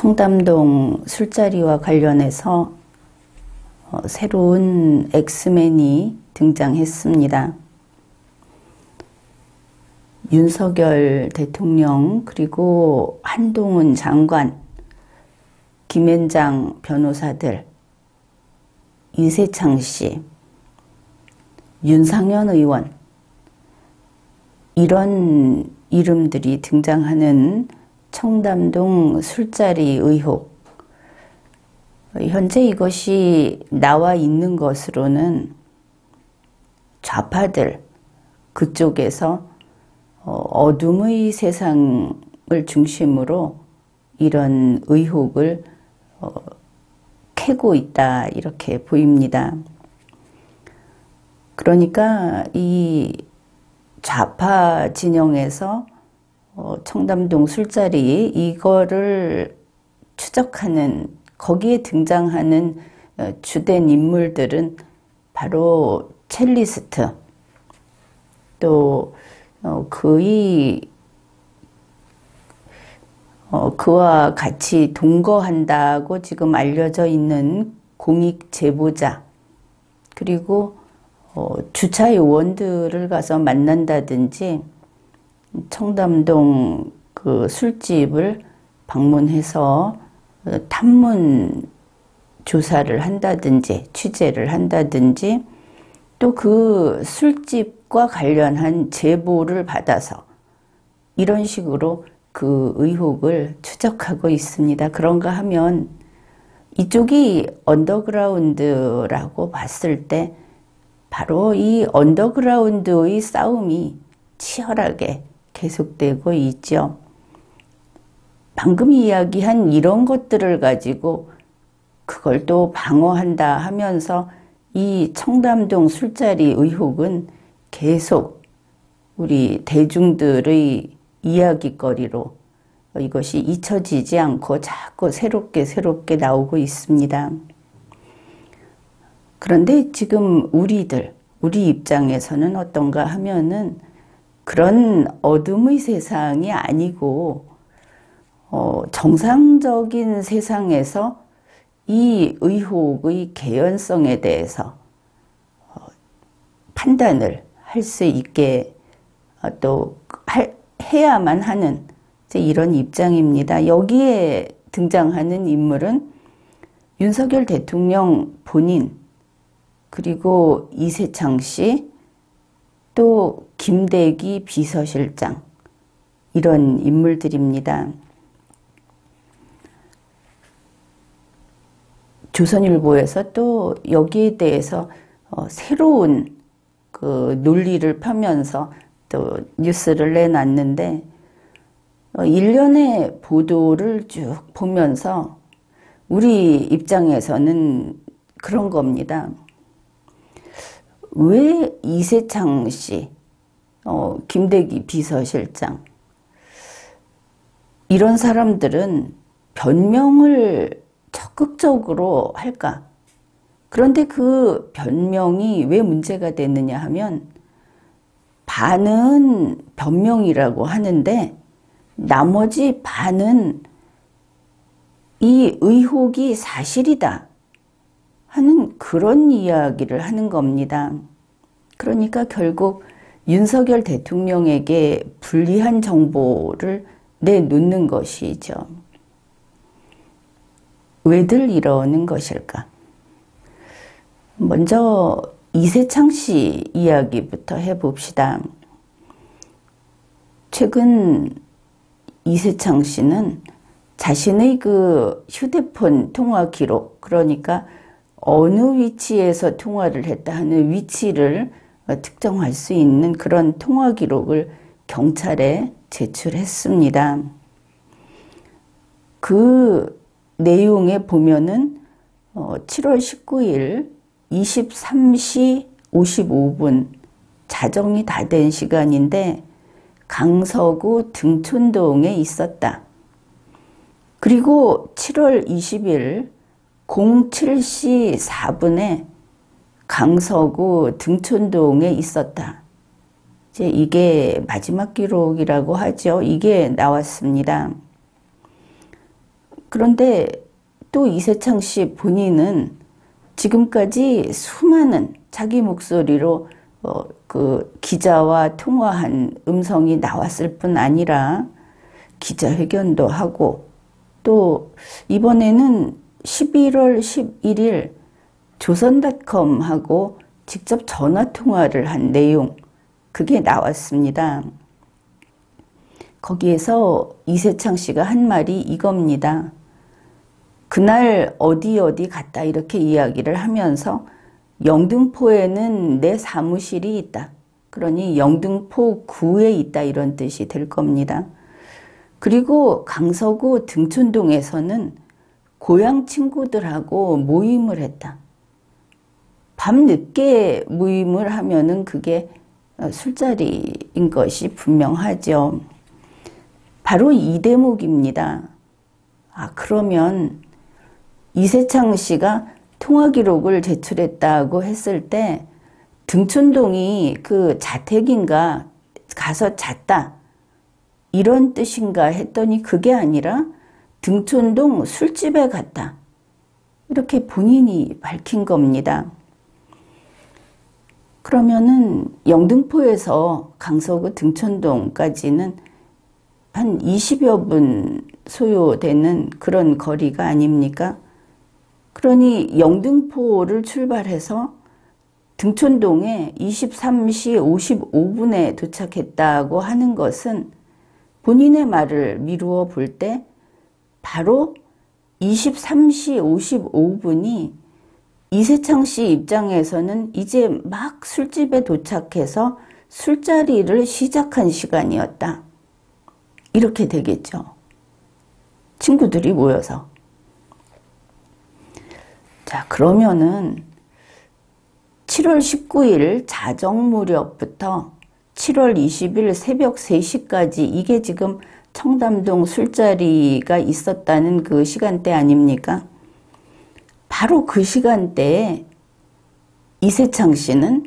청담동 술자리와 관련해서 새로운 엑스맨이 등장했습니다. 윤석열 대통령 그리고 한동훈 장관, 김앤장 변호사들, 이세창 씨, 윤상현 의원, 이런 이름들이 등장하는 청담동 술자리 의혹. 현재 이것이 나와 있는 것으로는 좌파들 그쪽에서 어둠의 세상을 중심으로 이런 의혹을 캐고 있다, 이렇게 보입니다. 그러니까 이 좌파 진영에서 청담동 술자리 이거를 추적하는, 거기에 등장하는 주된 인물들은 바로 첼리스트, 또 그와 같이 동거한다고 지금 알려져 있는 공익 제보자, 그리고 주차 요원들을 가서 만난다든지 청담동 그 술집을 방문해서 탐문 조사를 한다든지 취재를 한다든지, 또 그 술집과 관련한 제보를 받아서 이런 식으로 그 의혹을 추적하고 있습니다. 그런가 하면 이쪽이 언더그라운드라고 봤을 때 바로 이 언더그라운드의 싸움이 치열하게 계속되고 있죠. 방금 이야기한 이런 것들을 가지고 그걸 또 방어한다 하면서 이 청담동 술자리 의혹은 계속 우리 대중들의 이야기거리로 이것이 잊혀지지 않고 자꾸 새롭게 나오고 있습니다. 그런데 지금 우리 입장에서는 어떤가 하면은 그런 어둠의 세상이 아니고 정상적인 세상에서 이 의혹의 개연성에 대해서 판단을 할 수 있게 또 해야만 하는 이런 입장입니다. 여기에 등장하는 인물은 윤석열 대통령 본인, 그리고 이세창 씨, 또 김대기 비서실장, 이런 인물들입니다. 조선일보에서 또 여기에 대해서 새로운 그 논리를 펴면서 또 뉴스를 내놨는데, 일련의 보도를 쭉 보면서 우리 입장에서는 그런 겁니다. 왜 이세창 씨, 김대기 비서실장, 이런 사람들은 변명을 적극적으로 할까? 그런데 그 변명이 왜 문제가 됐느냐 하면, 반은 변명이라고 하는데 나머지 반은 이 의혹이 사실이다 하는 그런 이야기를 하는 겁니다. 그러니까 결국 윤석열 대통령에게 불리한 정보를 내놓는 것이죠. 왜들 이러는 것일까? 먼저 이세창 씨 이야기부터 해봅시다. 최근 이세창 씨는 자신의 그 휴대폰 통화 기록, 그러니까 어느 위치에서 통화를 했다 하는 위치를 특정할 수 있는 그런 통화 기록을 경찰에 제출했습니다. 그 내용에 보면은 7월 19일 23시 55분, 자정이 다 된 시간인데 강서구 등촌동에 있었다. 그리고 7월 20일 07시 4분에 강서구 등촌동에 있었다. 이제 이게 마지막 기록이라고 하죠. 이게 나왔습니다. 그런데 또 이세창 씨 본인은 지금까지 수많은 자기 목소리로 그 기자와 통화한 음성이 나왔을 뿐 아니라 기자회견도 하고 또 이번에는 11월 11일 조선닷컴하고 직접 전화통화를 한 내용, 그게 나왔습니다. 거기에서 이세창 씨가 한 말이 이겁니다. 그날 어디 갔다 이렇게 이야기를 하면서 영등포에는 내 사무실이 있다. 그러니 영등포 구에 있다 이런 뜻이 될 겁니다. 그리고 강서구 등촌동에서는 고향 친구들하고 모임을 했다. 밤늦게 모임을 하면은 그게 술자리인 것이 분명하죠. 바로 이 대목입니다. 그러면 이세창 씨가 통화 기록을 제출했다고 했을 때 등촌동이 그 자택인가 가서 잤다 이런 뜻인가 했더니 그게 아니라 등촌동 술집에 갔다 이렇게 본인이 밝힌 겁니다. 그러면은 영등포에서 강서구 등촌동까지는 한 20여 분 소요되는 그런 거리가 아닙니까? 그러니 영등포를 출발해서 등촌동에 23시 55분에 도착했다고 하는 것은 본인의 말을 미루어 볼 때 바로 23시 55분이 이세창 씨 입장에서는 이제 막 술집에 도착해서 술자리를 시작한 시간이었다. 이렇게 되겠죠. 친구들이 모여서. 자, 그러면은 7월 19일 자정 무렵부터 7월 20일 새벽 3시까지 이게 지금 청담동 술자리가 있었다는 그 시간대 아닙니까? 바로 그 시간대에 이세창 씨는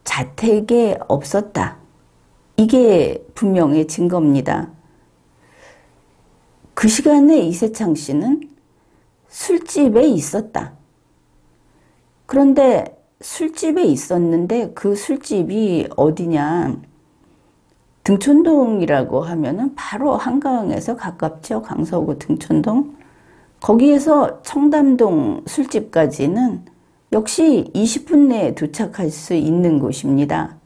자택에 없었다. 이게 분명히 증거입니다. 그 시간에 이세창 씨는 술집에 있었다. 그런데 술집에 있었는데 그 술집이 어디냐? 등촌동이라고 하면은 바로 한강에서 가깝죠. 강서구 등촌동. 거기에서 청담동 술집까지는 역시 20분 내에 도착할 수 있는 곳입니다.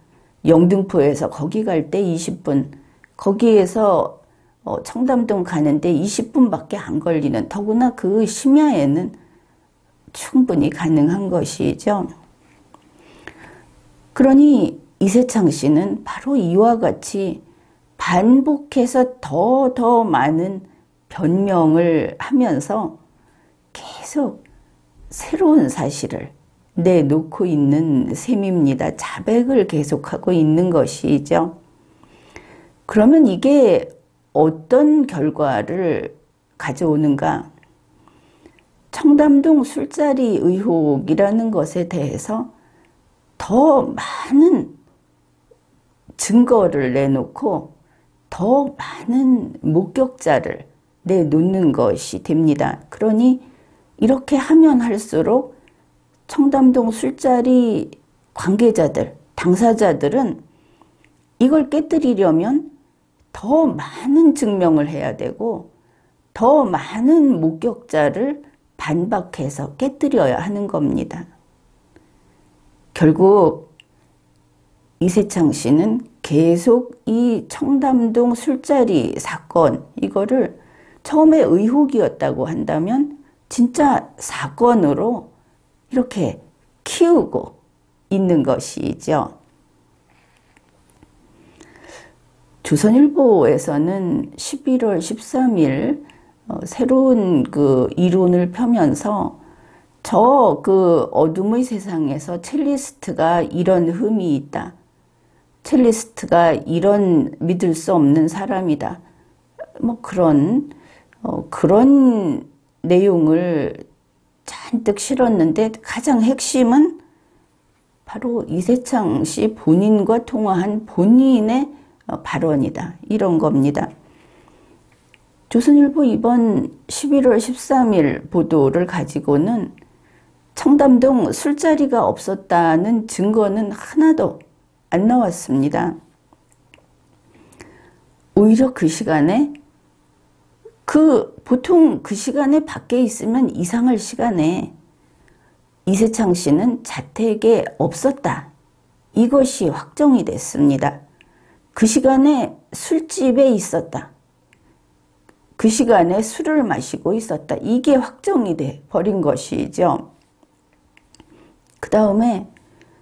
영등포에서 거기 갈 때 20분, 거기에서 청담동 가는데 20분밖에 안 걸리는, 더구나 그 심야에는 충분히 가능한 것이죠. 그러니 이세창 씨는 바로 이와 같이 반복해서 더 많은 변명을 하면서 계속 새로운 사실을 내놓고 있는 셈입니다. 자백을 계속하고 있는 것이죠. 그러면 이게 어떤 결과를 가져오는가? 청담동 술자리 의혹이라는 것에 대해서 더 많은 증거를 내놓고 더 많은 목격자를 내놓는 것이 됩니다. 그러니 이렇게 하면 할수록 청담동 술자리 관계자들, 당사자들은 이걸 깨뜨리려면 더 많은 증명을 해야 되고 더 많은 목격자를 반박해서 깨뜨려야 하는 겁니다. 결국 이세창 씨는 계속 이 청담동 술자리 사건, 이거를 처음에 의혹이었다고 한다면 진짜 사건으로 이렇게 키우고 있는 것이죠. 조선일보에서는 11월 13일 새로운 그 이론을 펴면서 그 어둠의 세상에서 첼리스트가 이런 흠이 있다. 첼리스트가 이런 믿을 수 없는 사람이다. 뭐 그런 내용을 잔뜩 실었는데 가장 핵심은 바로 이세창 씨 본인과 통화한 본인의 발언이다. 이런 겁니다. 조선일보 이번 11월 13일 보도를 가지고는 청담동 술자리가 없었다는 증거는 하나도 안 나왔습니다. 오히려 그 시간에 보통 그 시간에 밖에 있으면 이상할 시간에 이세창 씨는 자택에 없었다. 이것이 확정이 됐습니다. 그 시간에 술집에 있었다. 그 시간에 술을 마시고 있었다. 이게 확정이 돼 버린 것이죠. 그 다음에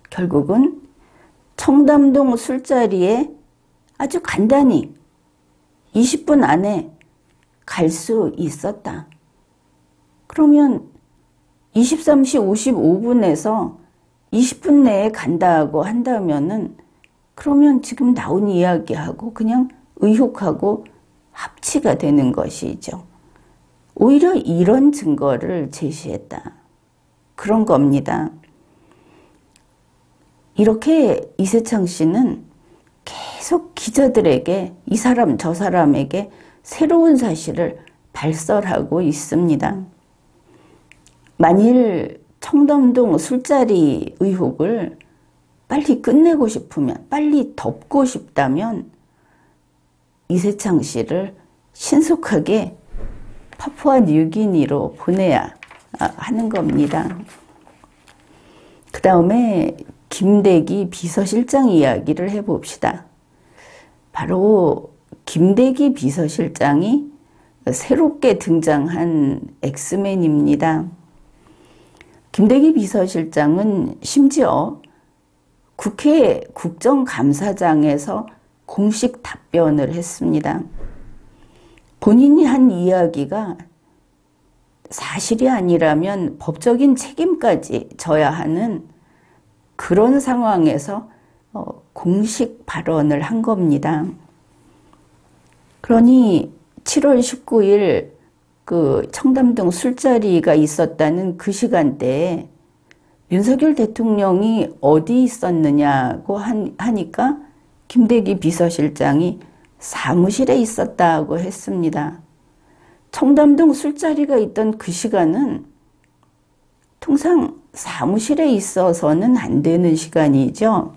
결국은 청담동 술자리에 아주 간단히 20분 안에 갈 수 있었다. 그러면 23시 55분에서 20분 내에 간다고 한다면은 그러면 지금 나온 이야기하고 그냥 의혹하고 합치가 되는 것이죠. 오히려 이런 증거를 제시했다. 그런 겁니다. 이렇게 이세창 씨는 계속 기자들에게 이 사람 저 사람에게 새로운 사실을 발설하고 있습니다. 만일 청담동 술자리 의혹을 빨리 끝내고 싶으면, 빨리 덮고 싶다면 이세창 씨를 신속하게 파푸아 뉴기니로 보내야 하는 겁니다. 그 다음에 김대기 비서실장 이야기를 해봅시다. 바로 김대기 비서실장이 새롭게 등장한 엑스맨입니다. 김대기 비서실장은 심지어 국회 국정감사장에서 공식 답변을 했습니다. 본인이 한 이야기가 사실이 아니라면 법적인 책임까지 져야 하는 그런 상황에서 공식 발언을 한 겁니다. 그러니 7월 19일 그 청담동 술자리가 있었다는 그 시간대에 윤석열 대통령이 어디 있었느냐고 하니까 김대기 비서실장이 사무실에 있었다고 했습니다. 청담동 술자리가 있던 그 시간은 통상 사무실에 있어서는 안 되는 시간이죠.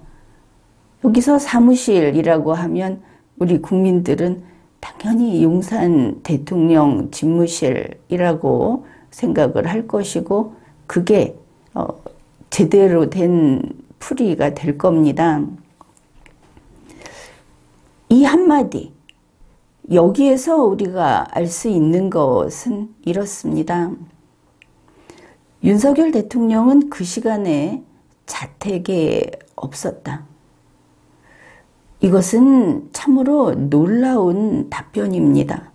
여기서 사무실이라고 하면 우리 국민들은 당연히 용산 대통령 집무실이라고 생각을 할 것이고 그게 제대로 된 풀이가 될 겁니다. 이 한마디, 여기에서 우리가 알 수 있는 것은 이렇습니다. 윤석열 대통령은 그 시간에 자택에 없었다. 이것은 참으로 놀라운 답변입니다.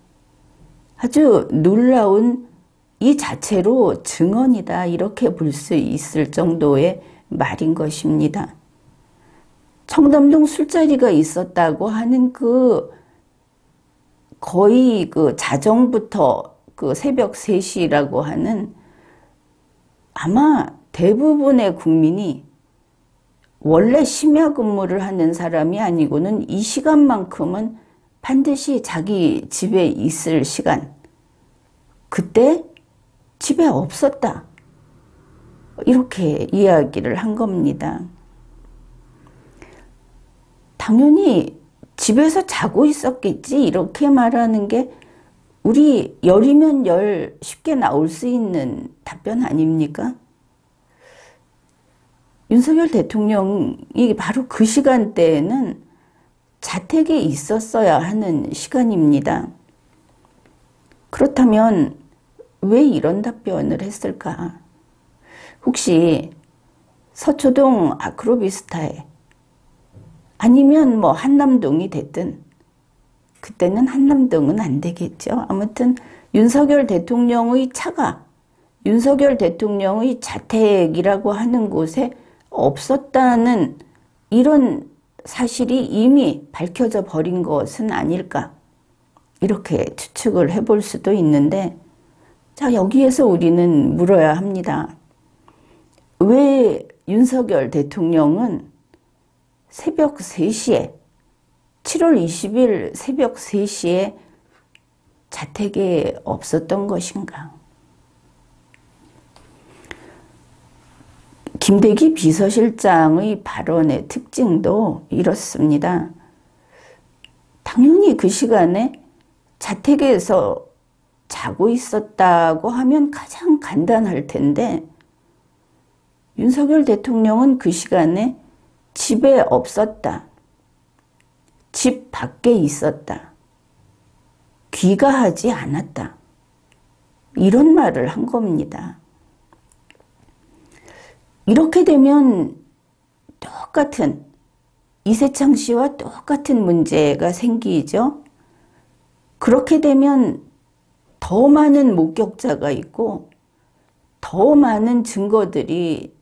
아주 놀라운 이 자체로 증언이다 이렇게 볼 수 있을 정도의 말인 것입니다. 청담동 술자리가 있었다고 하는 거의 자정부터 새벽 3시라고 하는 아마 대부분의 국민이 원래 심야 근무를 하는 사람이 아니고는 이 시간만큼은 반드시 자기 집에 있을 시간, 그때 집에 없었다. 이렇게 이야기를 한 겁니다. 당연히 집에서 자고 있었겠지 이렇게 말하는 게 우리 열이면 열 쉽게 나올 수 있는 답변 아닙니까? 윤석열 대통령이 바로 그 시간대에는 자택에 있었어야 하는 시간입니다. 그렇다면 왜 이런 답변을 했을까? 혹시 서초동 아크로비스타에 아니면 한남동이 됐든 그때는 한남동은 안 되겠죠. 아무튼 윤석열 대통령의 차가 윤석열 대통령의 자택이라고 하는 곳에 없었다는 이런 사실이 이미 밝혀져 버린 것은 아닐까 이렇게 추측을 해볼 수도 있는데 자 여기에서 우리는 물어야 합니다. 왜 윤석열 대통령은 새벽 3시에 7월 20일 새벽 3시에 자택에 없었던 것인가? 김대기 비서실장의 발언의 특징도 이렇습니다. 당연히 그 시간에 자택에서 자고 있었다고 하면 가장 간단할 텐데 윤석열 대통령은 그 시간에 집에 없었다. 집 밖에 있었다. 귀가하지 않았다. 이런 말을 한 겁니다. 이렇게 되면 똑같은 이세창 씨와 똑같은 문제가 생기죠. 그렇게 되면 더 많은 목격자가 있고 더 많은 증거들이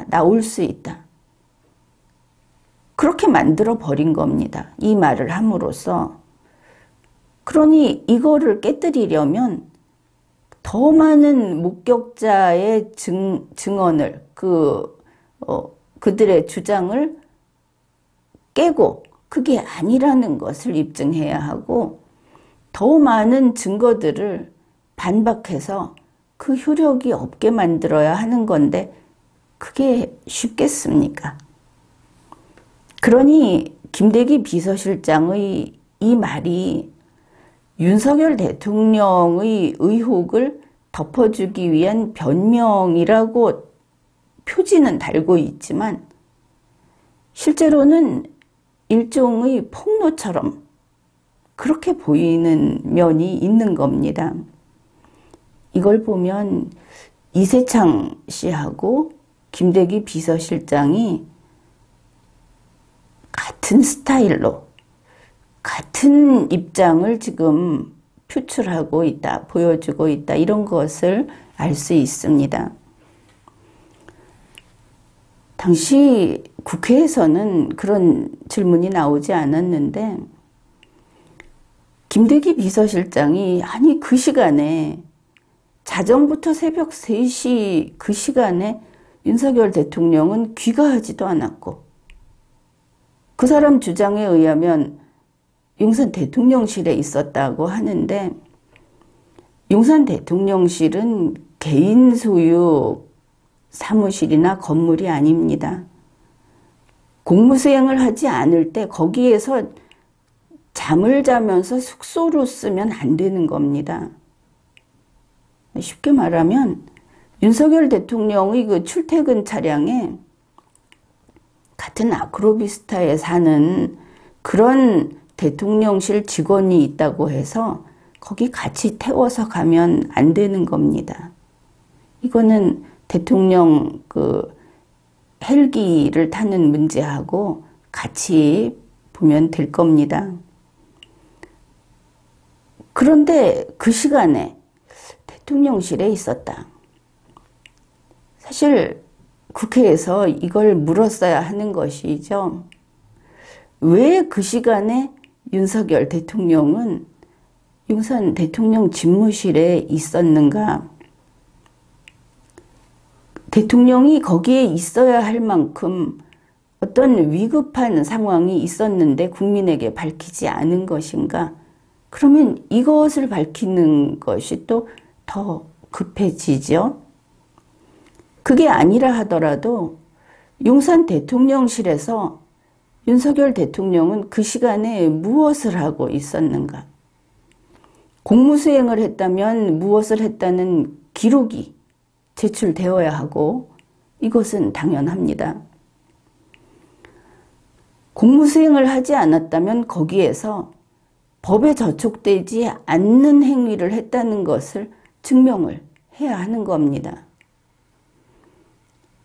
나올 수 있다. 그렇게 만들어 버린 겁니다. 이 말을 함으로써. 그러니 이거를 깨뜨리려면 더 많은 목격자의 증언을 그들의 주장을 깨고 그게 아니라는 것을 입증해야 하고 더 많은 증거들을 반박해서 그 효력이 없게 만들어야 하는 건데 그게 쉽겠습니까? 그러니 김대기 비서실장의 이 말이 윤석열 대통령의 의혹을 덮어주기 위한 변명이라고 표지는 달고 있지만 실제로는 일종의 폭로처럼 그렇게 보이는 면이 있는 겁니다. 이걸 보면 이세창 씨하고 김대기 비서실장이 같은 스타일로 같은 입장을 지금 표출하고 있다, 보여주고 있다, 이런 것을 알 수 있습니다. 당시 국회에서는 그런 질문이 나오지 않았는데 김대기 비서실장이 아니 그 시간에 자정부터 새벽 3시 그 시간에 윤석열 대통령은 귀가하지도 않았고 그 사람 주장에 의하면 용산 대통령실에 있었다고 하는데 용산 대통령실은 개인 소유 사무실이나 건물이 아닙니다. 공무수행을 하지 않을 때 거기에서 잠을 자면서 숙소로 쓰면 안 되는 겁니다. 쉽게 말하면 윤석열 대통령의 그 출퇴근 차량에 같은 아크로비스타에 사는 그런 대통령실 직원이 있다고 해서 거기 같이 태워서 가면 안 되는 겁니다. 이거는 대통령 그 헬기를 타는 문제하고 같이 보면 될 겁니다. 그런데 그 시간에 대통령실에 있었다. 사실 국회에서 이걸 물었어야 하는 것이죠. 왜 그 시간에 윤석열 대통령은 용산 대통령 집무실에 있었는가? 대통령이 거기에 있어야 할 만큼 어떤 위급한 상황이 있었는데 국민에게 밝히지 않은 것인가? 그러면 이것을 밝히는 것이 또 더 급해지죠. 그게 아니라 하더라도 용산 대통령실에서 윤석열 대통령은 그 시간에 무엇을 하고 있었는가? 공무수행을 했다면 무엇을 했다는 기록이 제출되어야 하고 이것은 당연합니다. 공무수행을 하지 않았다면 거기에서 법에 저촉되지 않는 행위를 했다는 것을 증명을 해야 하는 겁니다.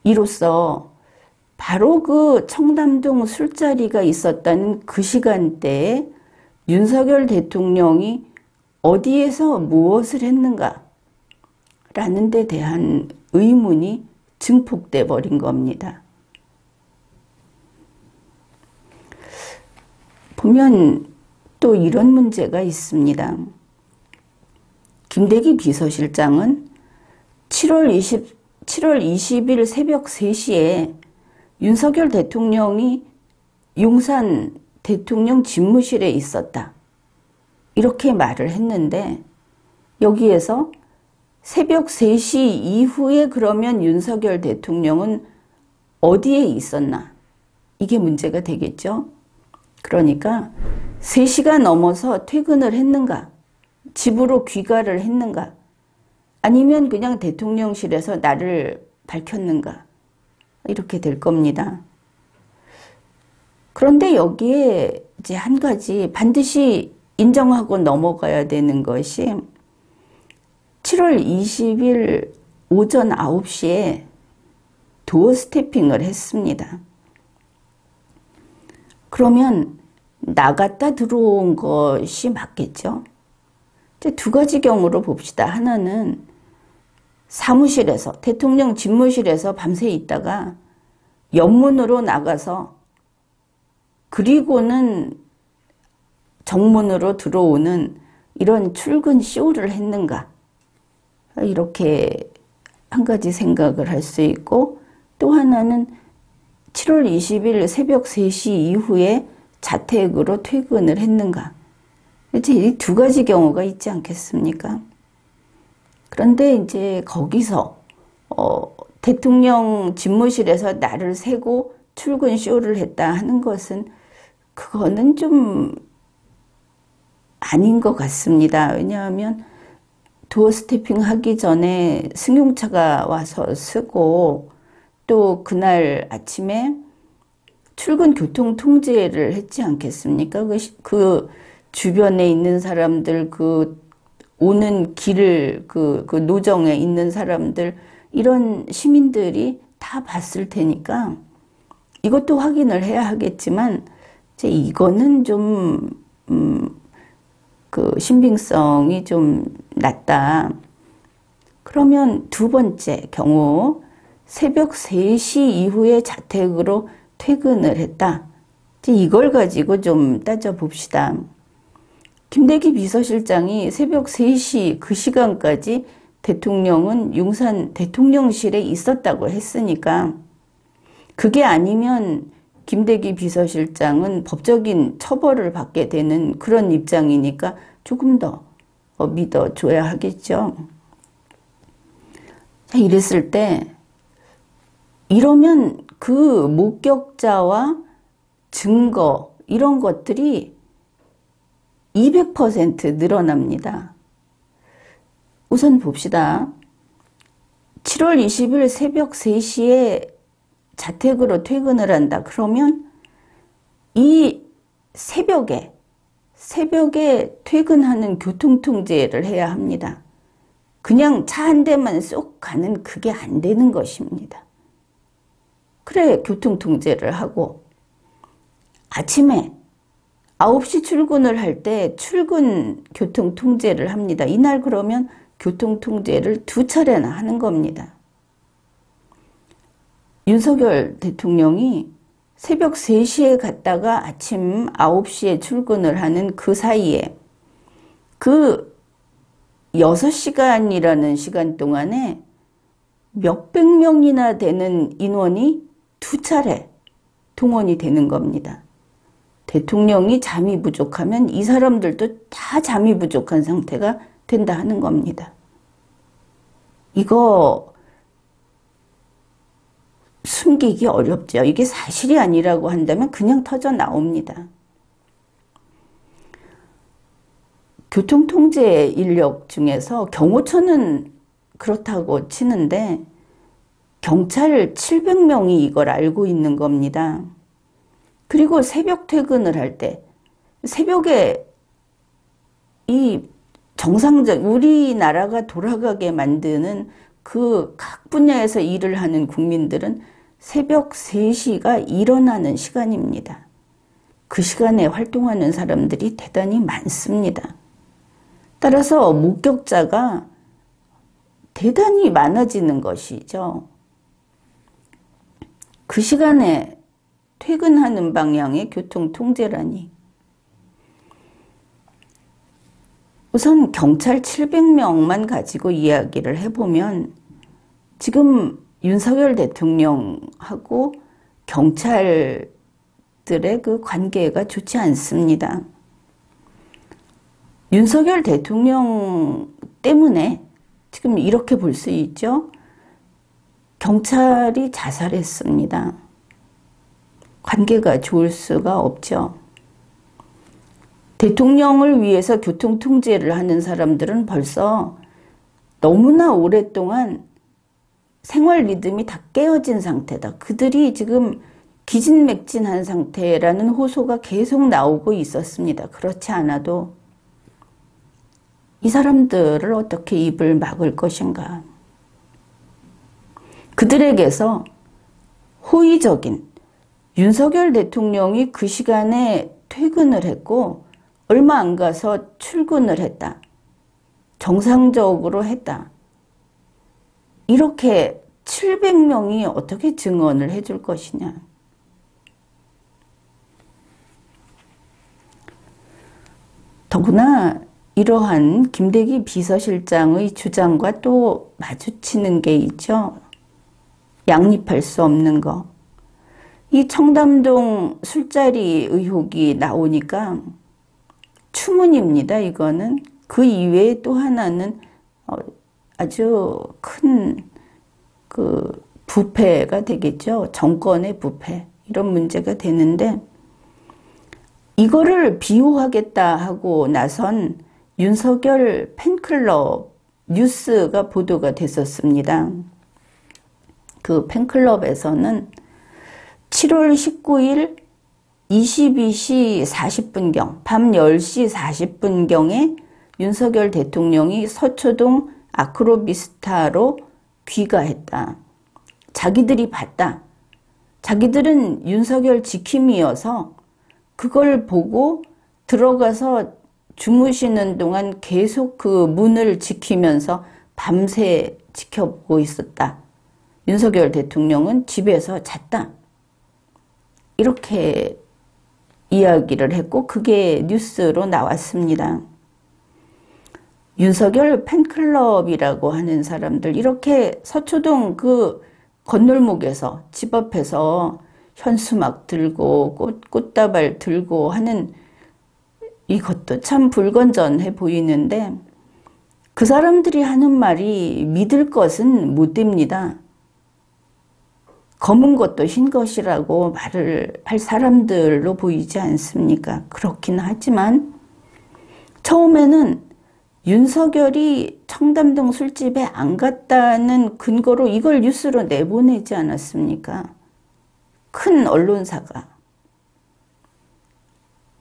이로써 바로 그 청담동 술자리가 있었다는 그 시간대에 윤석열 대통령이 어디에서 무엇을 했는가 라는 데 대한 의문이 증폭돼 버린 겁니다. 보면 또 이런 문제가 있습니다. 김대기 비서실장은 7월 20일 새벽 3시에 윤석열 대통령이 용산 대통령 집무실에 있었다. 이렇게 말을 했는데 여기에서 새벽 3시 이후에 그러면 윤석열 대통령은 어디에 있었나? 이게 문제가 되겠죠. 그러니까 3시가 넘어서 퇴근을 했는가? 집으로 귀가를 했는가? 아니면 그냥 대통령실에서 나를 밝혔는가? 이렇게 될 겁니다. 그런데 여기에 이제 한 가지 반드시 인정하고 넘어가야 되는 것이 7월 20일 오전 9시에 도어 스태핑을 했습니다. 그러면 나갔다 들어온 것이 맞겠죠? 이제 두 가지 경우로 봅시다. 하나는 사무실에서, 대통령 집무실에서 밤새 있다가 옆문으로 나가서 그리고는 정문으로 들어오는 이런 출근 쇼를 했는가? 이렇게 한 가지 생각을 할 수 있고, 또 하나는 7월 20일 새벽 3시 이후에 자택으로 퇴근을 했는가? 이제 이 두 가지 경우가 있지 않겠습니까? 그런데 이제 거기서 대통령 집무실에서 나를 세고 출근 쇼를 했다 하는 것은 그거는 좀 아닌 것 같습니다. 왜냐하면 도어 스태핑 하기 전에 승용차가 와서 쓰고 또 그날 아침에 출근 교통 통제를 했지 않겠습니까? 그 주변에 있는 사람들, 그 오는 길을 그 노정에 있는 사람들, 이런 시민들이 다 봤을 테니까 이것도 확인을 해야 하겠지만 이제 이거는 좀 그 신빙성이 좀 낮다. 그러면 두 번째 경우 새벽 3시 이후에 자택으로 퇴근을 했다. 이제 이걸 가지고 좀 따져봅시다. 김대기 비서실장이 새벽 3시 그 시간까지 대통령은 용산 대통령실에 있었다고 했으니까 그게 아니면 김대기 비서실장은 법적인 처벌을 받게 되는 그런 입장이니까 조금 더 믿어줘야 하겠죠. 자, 이랬을 때 이러면 그 목격자와 증거 이런 것들이 200% 늘어납니다. 우선 봅시다. 7월 20일 새벽 3시에 자택으로 퇴근을 한다. 그러면 이 새벽에 퇴근하는 교통통제를 해야 합니다. 그냥 차 한 대만 쏙 가는 그게 안 되는 것입니다. 그래, 교통통제를 하고 아침에 9시 출근을 할 때 출근 교통통제를 합니다. 이날 그러면 교통통제를 2차례나 하는 겁니다. 윤석열 대통령이 새벽 3시에 갔다가 아침 9시에 출근을 하는 그 사이에 그 6시간이라는 시간 동안에 몇백 명이나 되는 인원이 2차례 동원이 되는 겁니다. 대통령이 잠이 부족하면 이 사람들도 다 잠이 부족한 상태가 된다 하는 겁니다. 이거 숨기기 어렵죠. 이게 사실이 아니라고 한다면 그냥 터져 나옵니다. 교통통제 인력 중에서 경호처는 그렇다고 치는데 경찰 700명이 이걸 알고 있는 겁니다. 그리고 새벽 퇴근을 할 때 새벽에 이 정상적 우리나라가 돌아가게 만드는 그 각 분야에서 일을 하는 국민들은 새벽 3시가 일어나는 시간입니다. 그 시간에 활동하는 사람들이 대단히 많습니다. 따라서 목격자가 대단히 많아지는 것이죠. 그 시간에 퇴근하는 방향의 교통통제라니. 우선 경찰 700명만 가지고 이야기를 해보면 지금 윤석열 대통령하고 경찰들의 그 관계가 좋지 않습니다. 윤석열 대통령 때문에 지금 이렇게 볼 수 있죠. 경찰이 자살했습니다. 관계가 좋을 수가 없죠. 대통령을 위해서 교통통제를 하는 사람들은 벌써 너무나 오랫동안 생활 리듬이 다 깨어진 상태다. 그들이 지금 기진맥진한 상태라는 호소가 계속 나오고 있었습니다. 그렇지 않아도 이 사람들을 어떻게 입을 막을 것인가. 그들에게서 호의적인 윤석열 대통령이 그 시간에 퇴근을 했고 얼마 안 가서 출근을 했다. 정상적으로 했다. 이렇게 700명이 어떻게 증언을 해줄 것이냐. 더구나 이러한 김대기 비서실장의 주장과 또 마주치는 게 있죠. 양립할 수 없는 거. 이 청담동 술자리 의혹이 나오니까 추문입니다. 이거는. 그 이외에 또 하나는 아주 큰 그 부패가 되겠죠. 정권의 부패. 이런 문제가 되는데 이거를 비호하겠다 하고 나선 윤석열 팬클럽 뉴스가 보도가 됐었습니다. 그 팬클럽에서는 7월 19일 22시 40분경, 밤 10시 40분경에 윤석열 대통령이 서초동 아크로비스타로 귀가했다. 자기들이 봤다. 자기들은 윤석열 지킴이어서 그걸 보고 들어가서 주무시는 동안 계속 그 문을 지키면서 밤새 지켜보고 있었다. 윤석열 대통령은 집에서 잤다. 이렇게 이야기를 했고 그게 뉴스로 나왔습니다. 윤석열 팬클럽이라고 하는 사람들 이렇게 서초동 그 건널목에서 집 앞에서 현수막 들고 꽃다발 들고 하는 이것도 참 불건전해 보이는데 그 사람들이 하는 말이 믿을 것은 못 됩니다. 검은 것도 흰 것이라고 말을 할 사람들로 보이지 않습니까? 그렇긴 하지만 처음에는 윤석열이 청담동 술집에 안 갔다는 근거로 이걸 뉴스로 내보내지 않았습니까? 큰 언론사가.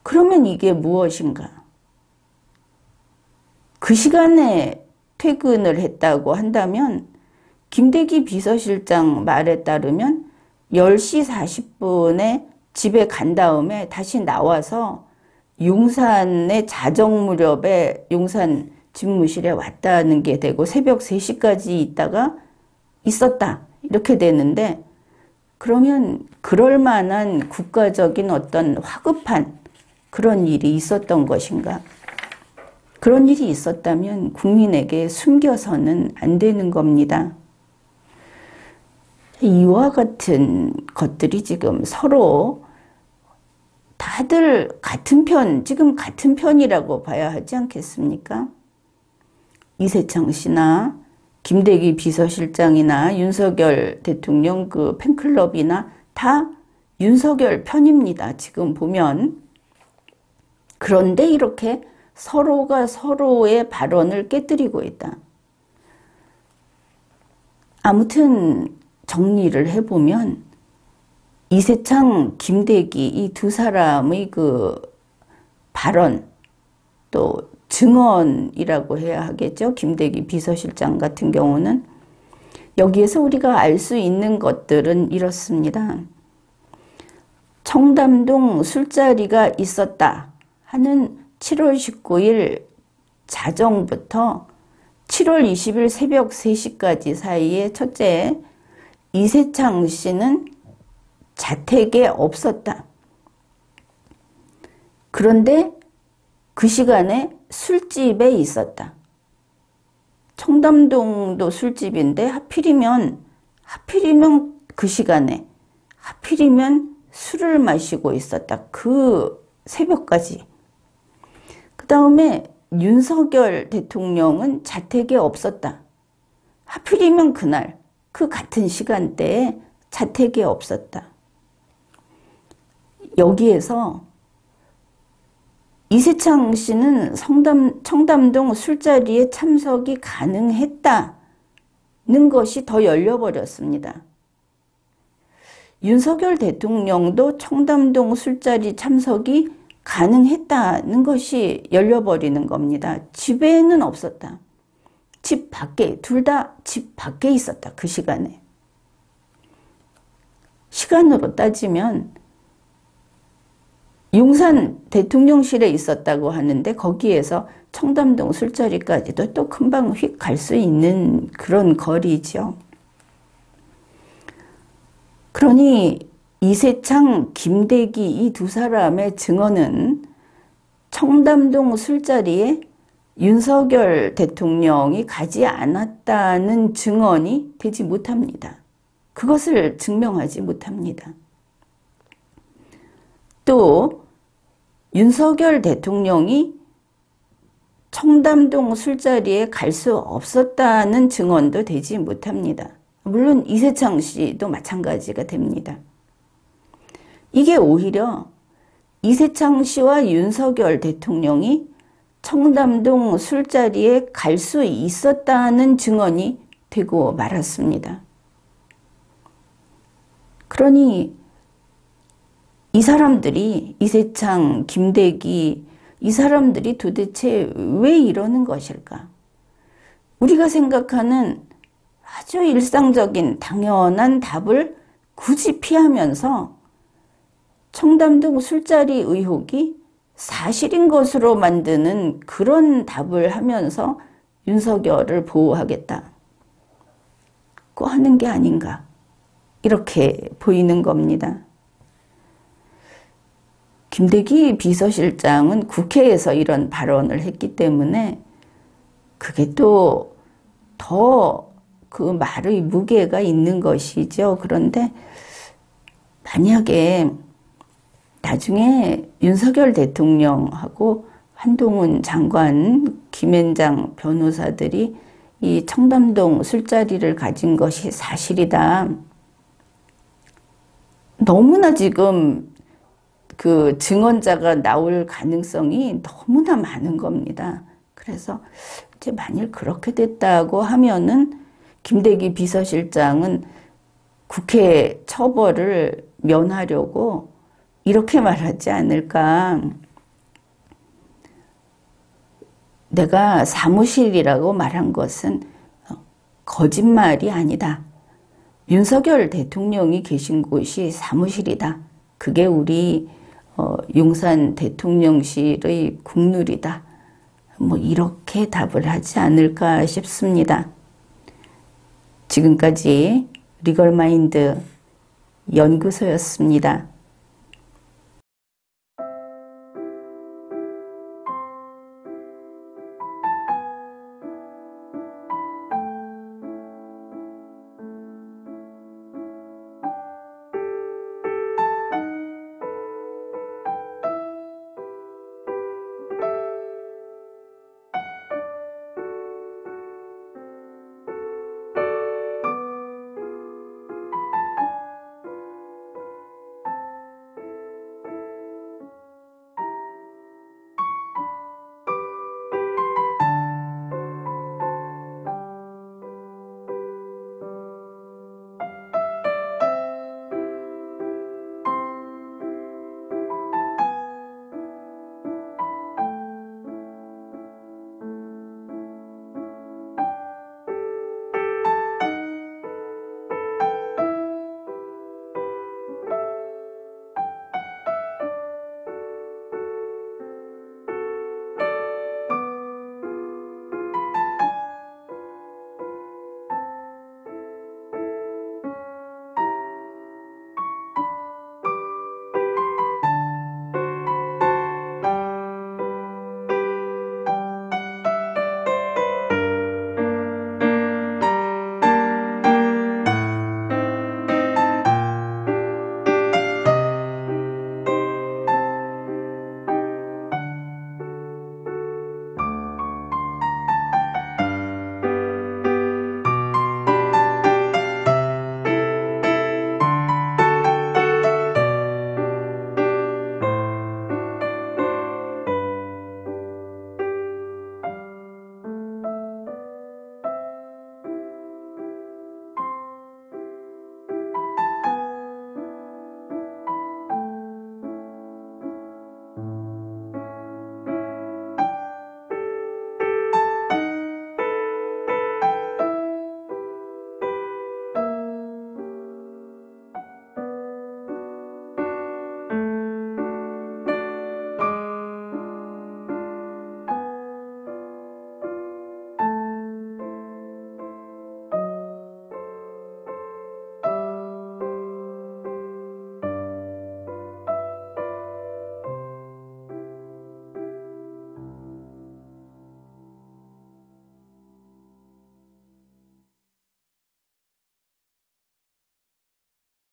그러면 이게 무엇인가? 그 시간에 퇴근을 했다고 한다면 김대기 비서실장 말에 따르면 10시 40분에 집에 간 다음에 다시 나와서 용산의 자정 무렵에 용산 집무실에 왔다는 게 되고 새벽 3시까지 있다가 있었다. 이렇게 되는데 그러면 그럴 만한 국가적인 어떤 화급한 그런 일이 있었던 것인가? 그런 일이 있었다면 국민에게 숨겨서는 안 되는 겁니다. 이와 같은 것들이 지금 서로 다들 같은 편, 지금 같은 편이라고 봐야 하지 않겠습니까? 이세창 씨나 김대기 비서실장이나 윤석열 대통령 그 팬클럽이나 다 윤석열 편입니다. 지금 보면. 그런데 이렇게 서로가 서로의 발언을 깨뜨리고 있다. 아무튼 정리를 해보면 이세창, 김대기 이 두 사람의 그 발언 또 증언이라고 해야 하겠죠. 김대기 비서실장 같은 경우는 여기에서 우리가 알 수 있는 것들은 이렇습니다. 청담동 술자리가 있었다 하는 7월 19일 자정부터 7월 20일 새벽 3시까지 사이에 첫째, 이세창 씨는 자택에 없었다. 그런데 그 시간에 술집에 있었다. 청담동도 술집인데 하필이면 그 시간에 하필이면 술을 마시고 있었다. 그 새벽까지. 그 다음에 윤석열 대통령은 자택에 없었다. 하필이면 그날 그 같은 시간대에 자택에 없었다. 여기에서 이세창 씨는 청담동 술자리에 참석이 가능했다는 것이 더 열려버렸습니다. 윤석열 대통령도 청담동 술자리 참석이 가능했다는 것이 열려버리는 겁니다. 집에는 없었다. 집 밖에, 둘 다 집 밖에 있었다. 그 시간에. 시간으로 따지면 용산 대통령실에 있었다고 하는데 거기에서 청담동 술자리까지도 또 금방 휙 갈 수 있는 그런 거리죠. 그러니 이세창, 김대기 이 두 사람의 증언은 청담동 술자리에 윤석열 대통령이 가지 않았다는 증언이 되지 못합니다. 그것을 증명하지 못합니다. 또 윤석열 대통령이 청담동 술자리에 갈 수 없었다는 증언도 되지 못합니다. 물론 이세창 씨도 마찬가지가 됩니다. 이게 오히려 이세창 씨와 윤석열 대통령이 청담동 술자리에 갈 수 있었다는 증언이 되고 말았습니다. 그러니 이 사람들이 이세창, 김대기 이 사람들이 도대체 왜 이러는 것일까? 우리가 생각하는 아주 일상적인 당연한 답을 굳이 피하면서 청담동 술자리 의혹이 사실인 것으로 만드는 그런 답을 하면서 윤석열을 보호하겠다고 하는 게 아닌가 이렇게 보이는 겁니다. 김대기 비서실장은 국회에서 이런 발언을 했기 때문에 그게 또 더 그 말의 무게가 있는 것이죠. 그런데 만약에 나중에 윤석열 대통령하고 한동훈 장관, 김앤장 변호사들이 이 청담동 술자리를 가진 것이 사실이다. 너무나 지금 그 증언자가 나올 가능성이 너무나 많은 겁니다. 그래서 이제 만일 그렇게 됐다고 하면은 김대기 비서실장은 국회 처벌을 면하려고 이렇게 말하지 않을까. 내가 사무실이라고 말한 것은 거짓말이 아니다. 윤석열 대통령이 계신 곳이 사무실이다. 그게 우리 용산 대통령실의 국룰이다. 뭐 이렇게 답을 하지 않을까 싶습니다. 지금까지 리걸마인드 연구소였습니다.